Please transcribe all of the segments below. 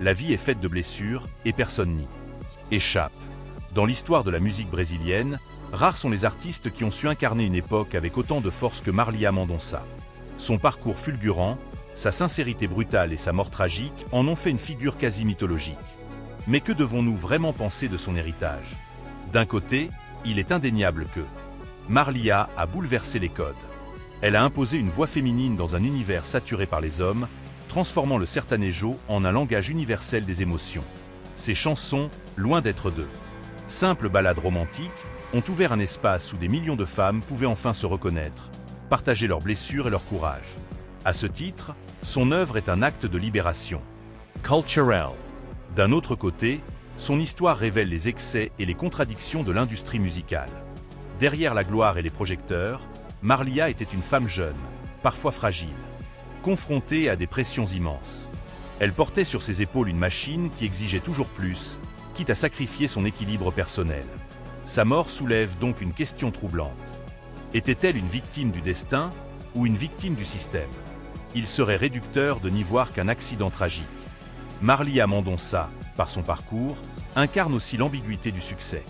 la vie est faite de blessures et personne n'y échappe. Dans l'histoire de la musique brésilienne, rares sont les artistes qui ont su incarner une époque avec autant de force que Marília Mendonça. Son parcours fulgurant, sa sincérité brutale et sa mort tragique en ont fait une figure quasi mythologique. Mais que devons-nous vraiment penser de son héritage? D'un côté, il est indéniable que Marília a bouleversé les codes. Elle a imposé une voix féminine dans un univers saturé par les hommes, transformant le sertanejo en un langage universel des émotions. Ses chansons, loin d'être de simples ballades romantiques, ont ouvert un espace où des millions de femmes pouvaient enfin se reconnaître, partager leurs blessures et leur courage. À ce titre, son œuvre est un acte de libération culturelle. D'un autre côté, son histoire révèle les excès et les contradictions de l'industrie musicale. Derrière la gloire et les projecteurs, Marília était une femme jeune, parfois fragile, confrontée à des pressions immenses. Elle portait sur ses épaules une machine qui exigeait toujours plus, quitte à sacrifier son équilibre personnel. Sa mort soulève donc une question troublante. Était-elle une victime du destin ou une victime du système? Il serait réducteur de n'y voir qu'un accident tragique. Marília Mendonça, par son parcours, incarne aussi l'ambiguïté du succès.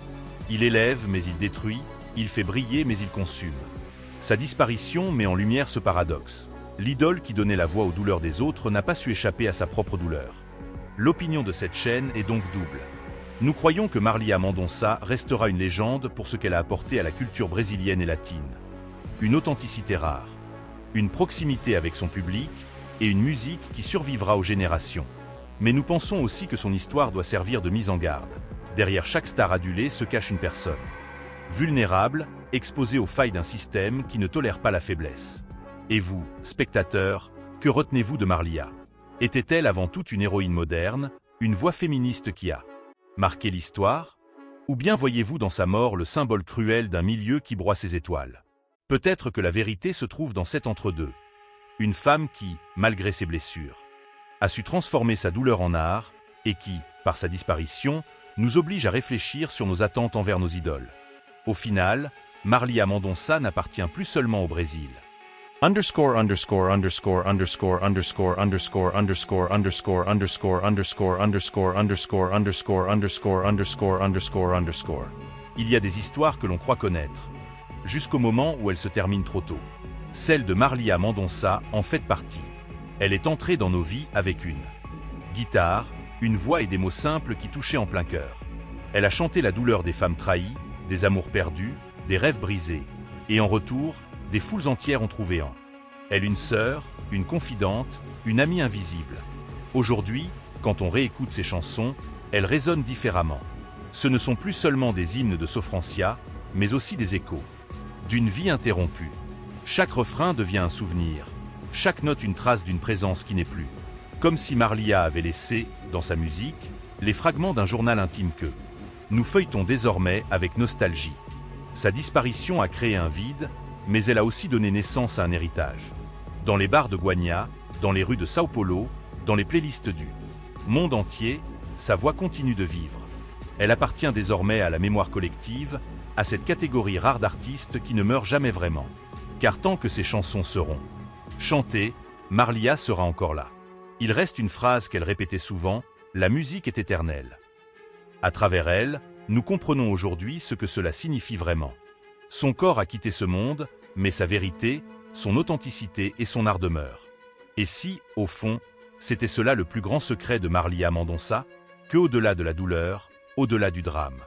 Il élève mais il détruit, il fait briller mais il consume. Sa disparition met en lumière ce paradoxe. L'idole qui donnait la voix aux douleurs des autres n'a pas su échapper à sa propre douleur. L'opinion de cette chaîne est donc double. Nous croyons que Marília Mendonça restera une légende pour ce qu'elle a apporté à la culture brésilienne et latine. Une authenticité rare, une proximité avec son public et une musique qui survivra aux générations. Mais nous pensons aussi que son histoire doit servir de mise en garde. Derrière chaque star adulée se cache une personne vulnérable, exposée aux failles d'un système qui ne tolère pas la faiblesse. Et vous, spectateurs, que retenez-vous de Marília? Était-elle avant tout une héroïne moderne, une voix féministe qui a marqué l'histoire? Ou bien voyez-vous dans sa mort le symbole cruel d'un milieu qui broie ses étoiles? Peut-être que la vérité se trouve dans cet entre-deux. Une femme qui, malgré ses blessures, a su transformer sa douleur en art et qui, par sa disparition, nous oblige à réfléchir sur nos attentes envers nos idoles. Au final, Marília Mendonça n'appartient plus seulement au Brésil. Underscore underscore underscore underscore underscore underscore underscore underscore underscore underscore underscore underscore underscore underscore underscore underscore underscore. Il y a des histoires que l'on croit connaître, jusqu'au moment où elles se terminent trop tôt. Celle de Marília Mendonça en fait partie. Elle est entrée dans nos vies avec une guitare, une voix et des mots simples qui touchaient en plein cœur. Elle a chanté la douleur des femmes trahies, des amours perdus, des rêves brisés, et en retour, des foules entières ont trouvé en elle une sœur, une confidente, une amie invisible. Aujourd'hui, quand on réécoute ses chansons, elles résonnent différemment. Ce ne sont plus seulement des hymnes de Sofrancia, mais aussi des échos d'une vie interrompue. Chaque refrain devient un souvenir, chaque note une trace d'une présence qui n'est plus. Comme si Marília avait laissé, dans sa musique, les fragments d'un journal intime que nous feuilletons désormais avec nostalgie. Sa disparition a créé un vide, mais elle a aussi donné naissance à un héritage. Dans les bars de Goiânia, dans les rues de São Paulo, dans les playlists du monde entier, sa voix continue de vivre. Elle appartient désormais à la mémoire collective, à cette catégorie rare d'artistes qui ne meurt jamais vraiment. Car tant que ses chansons seront chantées, Marília sera encore là. Il reste une phrase qu'elle répétait souvent, « La musique est éternelle ». À travers elle, nous comprenons aujourd'hui ce que cela signifie vraiment. Son corps a quitté ce monde, mais sa vérité, son authenticité et son art demeurent. Et si, au fond, c'était cela le plus grand secret de Marília Mendonça, qu'au-delà de la douleur, au-delà du drame.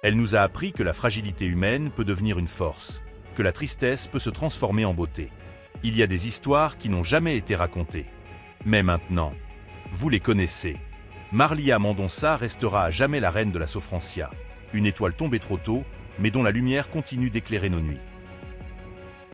Elle nous a appris que la fragilité humaine peut devenir une force, que la tristesse peut se transformer en beauté. Il y a des histoires qui n'ont jamais été racontées. Mais maintenant, vous les connaissez. Marília Mendonça restera à jamais la reine de la Sofrancia, une étoile tombée trop tôt, mais dont la lumière continue d'éclairer nos nuits.